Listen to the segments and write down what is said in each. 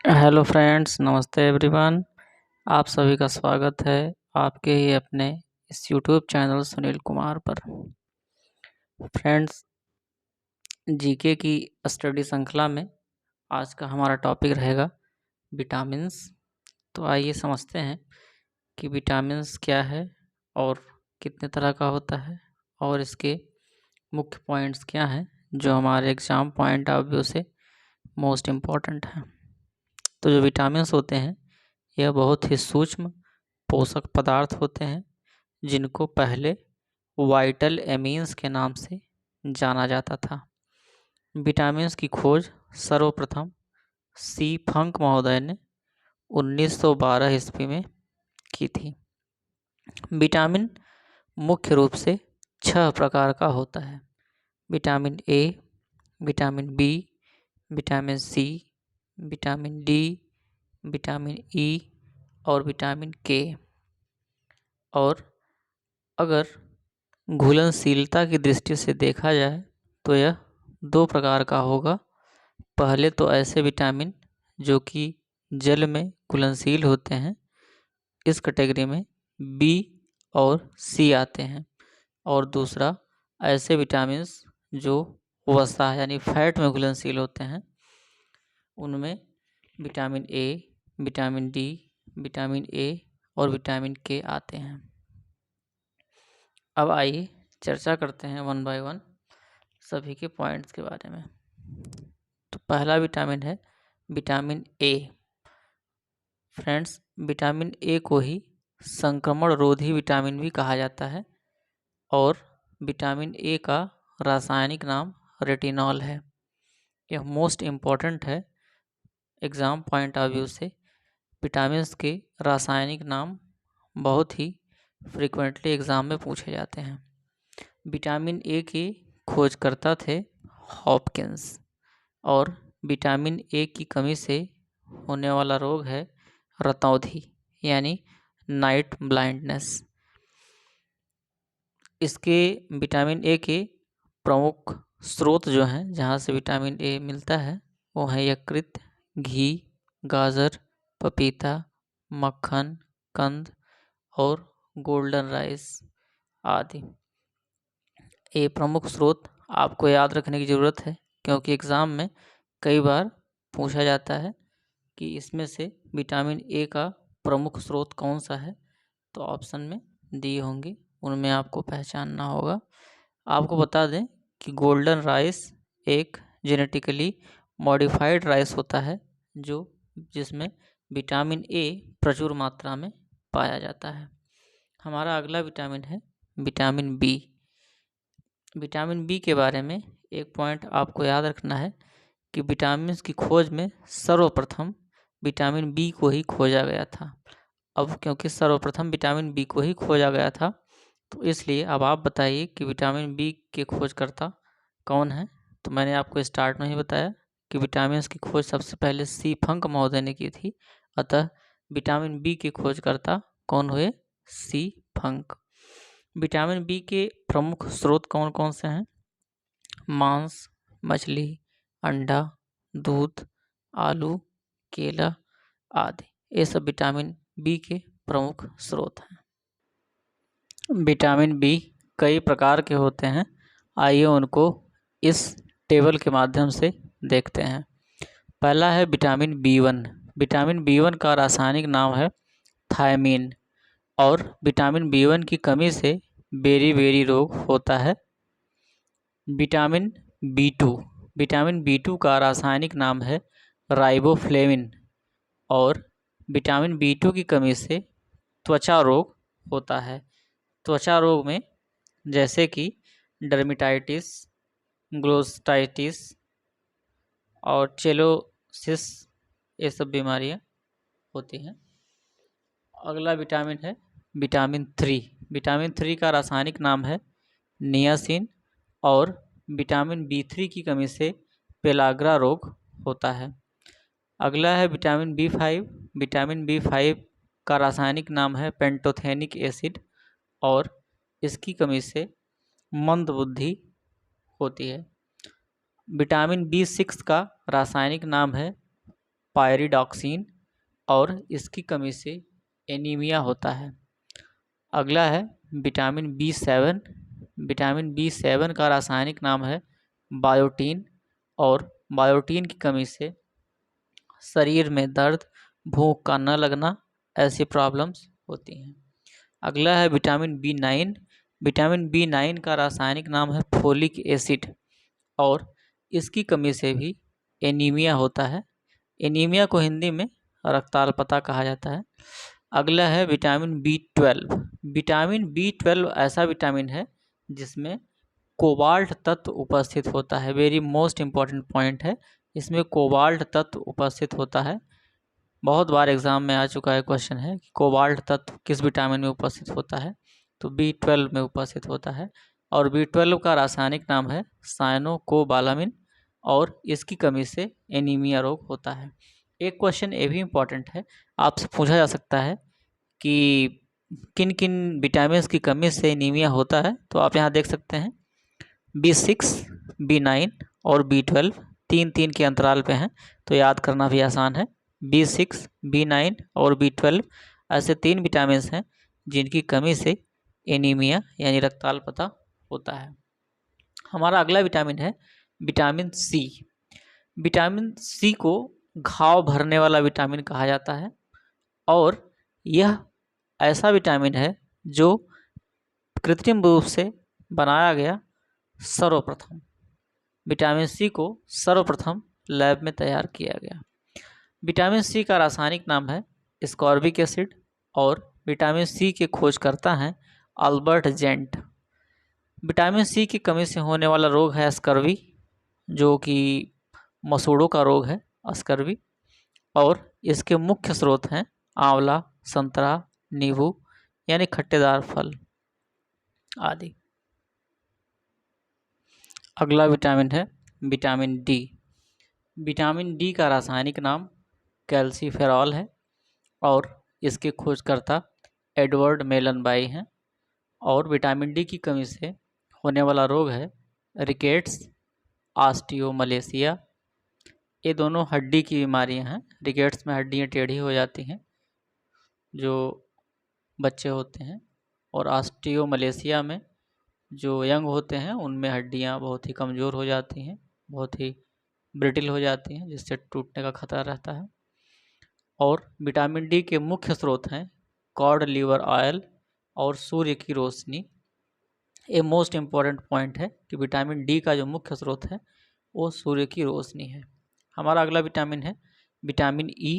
Hello friends, नमस्ते everyone. आप सभी का स्वागत है आपके ही अपने इस यूट्यूब चैनल सुनील कुमार पर। फ्रेंड्स, जीके की स्टडी श्रृंखला में आज का हमारा टॉपिक रहेगा विटामिन्स। तो आइए समझते हैं कि विटामिन्स क्या है और कितने तरह का होता है और इसके मुख्य पॉइंट्स क्या हैं जो हमारे एग्ज़ाम पॉइंट ऑफ व्यू से मोस्ट इम्पॉर्टेंट हैं। तो जो विटामिन्स होते हैं यह बहुत ही सूक्ष्म पोषक पदार्थ होते हैं जिनको पहले वाइटल एमीन्स के नाम से जाना जाता था। विटामिन्स की खोज सर्वप्रथम सी फंक महोदय ने 1912 ईस्वी में की थी। विटामिन मुख्य रूप से 6 प्रकार का होता है: vitamin A, vitamin B, vitamin C, vitamin D, vitamin E और विटामिन के। और अगर घुलनशीलता की दृष्टि से देखा जाए तो यह 2 प्रकार का होगा। पहले तो ऐसे विटामिन जो कि जल में घुलनशील होते हैं, इस कैटेगरी में बी और सी आते हैं। और दूसरा ऐसे विटामिन्स जो वसा यानी फैट में घुलनशील होते हैं, उनमें vitamin A, vitamin D, vitamin A और विटामिन के आते हैं। अब आइए चर्चा करते हैं वन बाय वन सभी के पॉइंट्स के बारे में। तो पहला विटामिन है vitamin A. Friends, vitamin A को ही संक्रमण रोधी विटामिन भी कहा जाता है और विटामिन ए का रासायनिक नाम रेटिनॉल है। यह मोस्ट इम्पॉर्टेंट है एग्ज़ाम पॉइंट ऑफ व्यू से। विटामिन्स के रासायनिक नाम बहुत ही फ्रीक्वेंटली एग्ज़ाम में पूछे जाते हैं। विटामिन ए के खोजकर्ता थे हॉपकिंस और विटामिन ए की कमी से होने वाला रोग है रतौंधी यानी नाइट ब्लाइंडनेस। इसके विटामिन ए के प्रमुख स्रोत जो हैं जहाँ से विटामिन ए मिलता है वो है यकृत, घी, गाजर, पपीता, मक्खन, कंद और गोल्डन राइस आदि। ये प्रमुख स्रोत आपको याद रखने की ज़रूरत है क्योंकि एग्ज़ाम में कई बार पूछा जाता है कि इसमें से विटामिन ए का प्रमुख स्रोत कौन सा है। तो ऑप्शन में दिए होंगे, उनमें आपको पहचानना होगा। आपको बता दें कि गोल्डन राइस एक जेनेटिकली मॉडिफाइड राइस होता है जिसमें विटामिन ए प्रचुर मात्रा में पाया जाता है। हमारा अगला विटामिन है विटामिन बी। विटामिन बी के बारे में एक पॉइंट आपको याद रखना है कि विटामिन्स की खोज में सर्वप्रथम विटामिन बी को ही खोजा गया था। अब क्योंकि सर्वप्रथम विटामिन बी को ही खोजा गया था तो इसलिए अब आप बताइए कि विटामिन बी के खोजकर्ता कौन है। तो मैंने आपको स्टार्ट में ही बताया कि विटामिन्स की खोज सबसे पहले सी फंक महोदय ने की थी। अतः विटामिन बी के खोजकर्ता कौन हुए? सी फंक। विटामिन बी के प्रमुख स्रोत कौन कौन से हैं? मांस, मछली, अंडा, दूध, आलू, केला आदि। ये सब विटामिन बी के प्रमुख स्रोत हैं। विटामिन बी कई प्रकार के होते हैं। आइए उनको इस टेबल के माध्यम से देखते हैं। पहला है विटामिन बी1। विटामिन बी1 का रासायनिक नाम है थायमीन और विटामिन बी1 की कमी से बेरी रोग होता है। विटामिन बी2। विटामिन बी2 का रासायनिक नाम है राइबोफ्लेविन और विटामिन बी2 की कमी से त्वचा रोग होता है। त्वचा रोग में जैसे कि डर्मेटाइटिस, ग्लोस्टाइटिस और चेलोसिस, ये सब बीमारियां होती हैं। अगला विटामिन है विटामिन 3। विटामिन 3 का रासायनिक नाम है नियासिन और विटामिन बी3 की कमी से पेलाग्रा रोग होता है। अगला है विटामिन बी5। विटामिन बी5 का रासायनिक नाम है पेंटोथेनिक एसिड और इसकी कमी से मंदबुद्धि होती है। विटामिन बी6 का रासायनिक नाम है पायरिडॉक्सिन, और इसकी कमी से एनीमिया होता है। अगला है विटामिन B7। विटामिन B7 का रासायनिक नाम है बायोटीन, और बायोटीन की कमी से शरीर में दर्द, भूख का न लगना, ऐसी प्रॉब्लम्स होती हैं। अगला है विटामिन B9। विटामिन B9 का रासायनिक नाम है फोलिक एसिड, और इसकी कमी से भी एनीमिया होता है। एनीमिया को हिंदी में रक्ताल्पता कहा जाता है। अगला है विटामिन B12। विटामिन B12 ऐसा विटामिन है जिसमें कोबाल्ट तत्व उपस्थित होता है। वेरी मोस्ट इम्पॉर्टेंट पॉइंट है, इसमें कोबाल्ट तत्व उपस्थित होता है। बहुत बार एग्जाम में आ चुका है क्वेश्चन है कि कोबाल्ट तत्व किस विटामिन में उपस्थित होता है, तो B12 में उपस्थित होता है। और B12 का रासायनिक नाम है साइनोकोबालामिन, और इसकी कमी से एनीमिया रोग होता है। एक क्वेश्चन ये भी इम्पॉर्टेंट है, आपसे पूछा जा सकता है कि किन किन विटामिन की कमी से एनीमिया होता है, तो आप यहाँ देख सकते हैं B6, B9 और B12 तीन तीन के अंतराल पे हैं, तो याद करना भी आसान है। B6, B9 और B12 ऐसे तीन विटामिन हैं जिनकी कमी से एनीमिया यानी रक्ताल्पता होता है। हमारा अगला विटामिन है विटामिन C। विटामिन C को घाव भरने वाला विटामिन कहा जाता है, और यह ऐसा विटामिन है जो कृत्रिम रूप से बनाया गया सर्वप्रथम। विटामिन C को सर्वप्रथम लैब में तैयार किया गया। विटामिन C का रासायनिक नाम है स्कॉर्बिक एसिड, और विटामिन C के खोजकर्ता हैं अल्बर्ट जेंट। विटामिन C की कमी से होने वाला रोग है स्कर्वी, जो कि मसूड़ों का रोग है स्कर्वी, और इसके मुख्य स्रोत हैं आंवला, संतरा, नींबू यानी खट्टेदार फल आदि। अगला विटामिन है विटामिन D। विटामिन D का रासायनिक नाम कैल्सीफेरॉल है, और इसके खोजकर्ता एडवर्ड मेलनबाई हैं। और विटामिन D की कमी से होने वाला रोग है रिकेट्स, ऑस्टियोमलेशिया। ये दोनों हड्डी की बीमारियां हैं। रिकेट्स में हड्डियां टेढ़ी हो जाती हैं जो बच्चे होते हैं, और ऑस्टियोमलेशिया में जो यंग होते हैं उनमें हड्डियां बहुत ही कमज़ोर हो जाती हैं, बहुत ही ब्रिटिल हो जाती हैं, जिससे टूटने का खतरा रहता है। और विटामिन D के मुख्य स्रोत हैं कॉड लीवर ऑयल और सूर्य की रोशनी। ये मोस्ट इम्पॉर्टेंट पॉइंट है कि विटामिन D का जो मुख्य स्रोत है वो सूर्य की रोशनी है। हमारा अगला विटामिन है विटामिन E।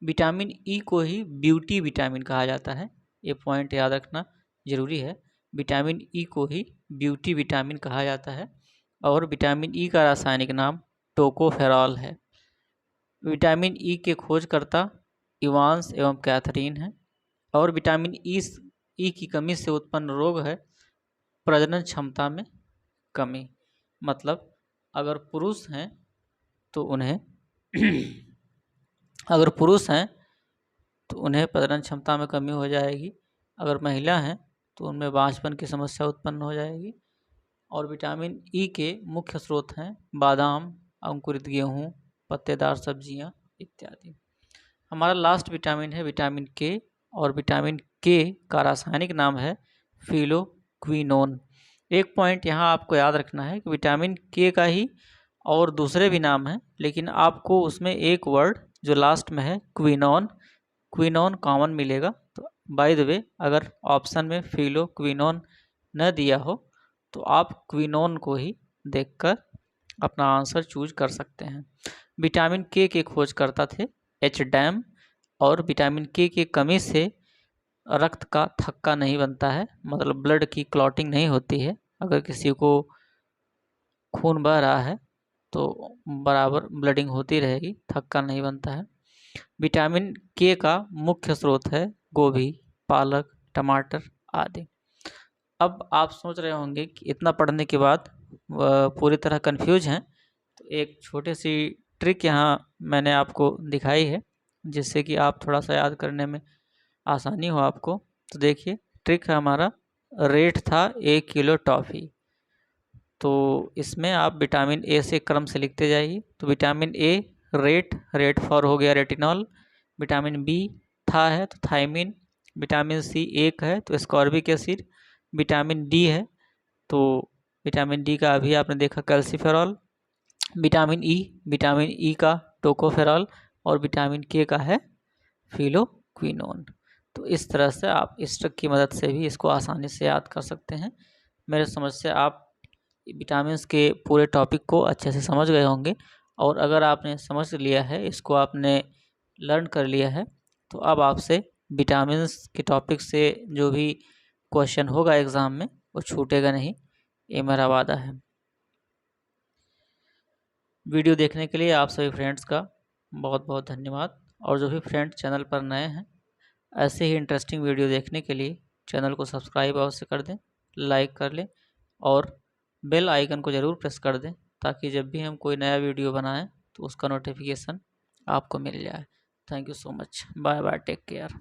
विटामिन E को ही ब्यूटी विटामिन कहा जाता है, ये पॉइंट याद रखना ज़रूरी है। विटामिन E को ही ब्यूटी विटामिन कहा जाता है, और विटामिन E का रासायनिक नाम टोकोफेरॉल है। विटामिन E के खोजकर्ता इवांस एवं कैथरीन हैं। और विटामिन E की कमी से उत्पन्न रोग है प्रजनन क्षमता में कमी। मतलब अगर पुरुष हैं तो उन्हें अगर पुरुष हैं तो उन्हें प्रजनन क्षमता में कमी हो जाएगी, अगर महिला हैं तो उनमें बांझपन की समस्या उत्पन्न हो जाएगी। और विटामिन E के मुख्य स्रोत हैं बादाम, अंकुरित गेहूँ, पत्तेदार सब्जियां इत्यादि। हमारा लास्ट विटामिन है विटामिन K, और विटामिन K का रासायनिक नाम है फिलोक्विनोन। एक पॉइंट यहाँ आपको याद रखना है कि विटामिन K का ही और दूसरे भी नाम हैं, लेकिन आपको उसमें एक वर्ड जो लास्ट में है क्विनोन कॉमन मिलेगा। तो बाय द वे अगर ऑप्शन में फिलोक्विनोन न दिया हो तो आप क्विनोन को ही देखकर अपना आंसर चूज कर सकते हैं। विटामिन K के खोजकर्ता थे एचडैम, और विटामिन K की कमी से रक्त का थक्का नहीं बनता है, मतलब ब्लड की क्लॉटिंग नहीं होती है। अगर किसी को खून बह रहा है तो बराबर ब्लडिंग होती रहेगी, थक्का नहीं बनता है। विटामिन K का मुख्य स्रोत है गोभी, पालक, टमाटर आदि। अब आप सोच रहे होंगे कि इतना पढ़ने के बाद पूरी तरह कंफ्यूज हैं, तो एक छोटी सी ट्रिक यहाँ मैंने आपको दिखाई है जिससे कि आप थोड़ा सा याद करने में आसानी हो आपको। तो देखिए ट्रिक है हमारा, रेट था 1 किलो टॉफ़ी, तो इसमें आप विटामिन A से क्रम से लिखते जाइए। तो विटामिन A रेट फॉर हो गया रेटिनॉल। विटामिन बी था है तो थायमिन। विटामिन सी एक है तो एस्कॉर्बिक एसिड। विटामिन डी है तो विटामिन डी का अभी आपने देखा कैल्सीफेरॉल। विटामिन ई का टोकोफेरॉल और विटामिन के का है फिलोक्विनोन। तो इस तरह से आप इस ट्रिक की मदद से भी इसको आसानी से याद कर सकते हैं। मेरे समझ से आप विटामिन्स के पूरे टॉपिक को अच्छे से समझ गए होंगे, और अगर आपने समझ लिया है, इसको आपने लर्न कर लिया है, तो अब आपसे विटामिन्स के टॉपिक से जो भी क्वेश्चन होगा एग्ज़ाम में वो छूटेगा नहीं, ये मेरा वादा है। वीडियो देखने के लिए आप सभी फ्रेंड्स का बहुत बहुत धन्यवाद। और जो भी फ्रेंड्स चैनल पर नए हैं, ऐसे ही इंटरेस्टिंग वीडियो देखने के लिए चैनल को सब्सक्राइब अवश्य कर दें, लाइक कर लें और बेल आइकन को ज़रूर प्रेस कर दें, ताकि जब भी हम कोई नया वीडियो बनाएं तो उसका नोटिफिकेशन आपको मिल जाए। Thank you so much. Bye bye, take care.